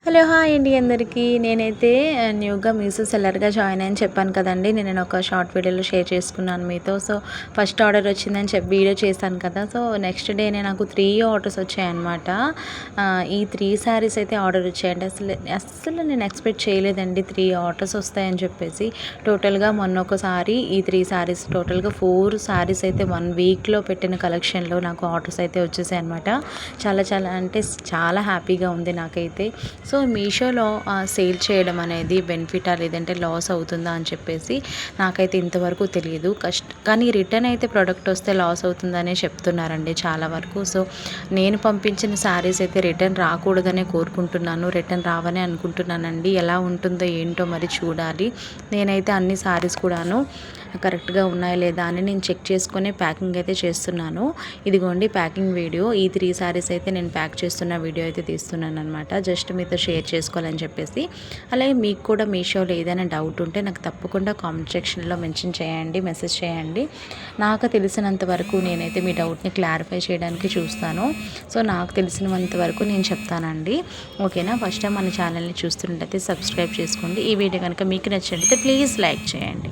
Hello! Hi అండి అందరికీ. నేనైతే న్యూగా మీషో సెల్లర్‌గా జాయిన్ అయ్యానని చెప్పాను కదండీ! నేను ఒక షార్ట్ వీడియోలో షేర్ చేసుకున్నాను మీతో. సో, ఫస్ట్ ఆర్డర్ వచ్చిందని చెప్పి వీడియో చేశాను కదా! సో, నెక్స్ట్ డేనే నాకు 3 ఆర్డర్స్ వచ్చాయన్నమాట. ఈ 3 శారీస్ అయితే ఆర్డర్ వచ్చాయండి. అస్సలు నేను ఎక్స్‌పెక్ట్ చేయలేదండి 3 ఆర్డర్స్ వస్తాయని చెప్పేసి. టోటల్‌గా మొన్న ఒకసారి ఈ 3 శారీస్ టోటల్‌గా 4 శారీస్ అయితే 1 వీక్‌లో పెట్టిన కలెక్షన్‌లో నాకు ఆర్డర్స్ అయితే వచ్చేసాయన్నమాట. చాలా చాలా అంటే చాలా హ్యాపీగా ఉంది నాకైతే. సో మీషోలో సేల్ చేయడం అనేది బెనిఫిటా లేదంటే లాస్ అవుతుందా అని చెప్పేసి నాకైతే ఇంతవరకు తెలియదు. కానీ రిటర్న్ అయితే ప్రోడక్ట్ వస్తే లాస్ అవుతుందనే చెప్తున్నారండి చాలా వరకు. సో నేను పంపించిన శారీస్ అయితే రిటర్న్ రాకూడదనే కోరుకుంటున్నాను. రిటర్న్ రావనే అనుకుంటున్నానండి. ఎలా ఉంటుందో ఏంటో మరి చూడాలి. నేనైతే అన్ని శారీస్ కూడాను కరెక్ట్గా ఉన్నాయా లేదా అని నేను చెక్ చేసుకొని ప్యాకింగ్ అయితే చేస్తున్నాను. ఇదిగోండి ప్యాకింగ్ వీడియో. ఈ 3 శారీస్ అయితే నేను ప్యాక్ చేస్తున్న వీడియో అయితే తీస్తున్నాను అనమాట. జస్ట్ మీతో షేర్ చేసుకోవాలని చెప్పేసి. అలాగే మీకు కూడా మీషోలో ఏదైనా డౌట్ ఉంటే నాకు తప్పకుండా కామెంట్ సెక్షన్లో మెన్షన్ చేయండి, మెసేజ్ చేయండి. నాకు తెలిసినంత వరకు నేనైతే మీ డౌట్ని క్లారిఫై చేయడానికి చూస్తాను. సో నాకు తెలిసినంత వరకు నేను చెప్తానండి. ఓకేనా? ఫస్ట్ టైం మన ఛానల్ని చూస్తున్నట్టయితే సబ్స్క్రైబ్ చేసుకోండి. ఈ వీడియో కనుక మీకు నచ్చినట్లయితే ప్లీజ్ లైక్ చేయండి.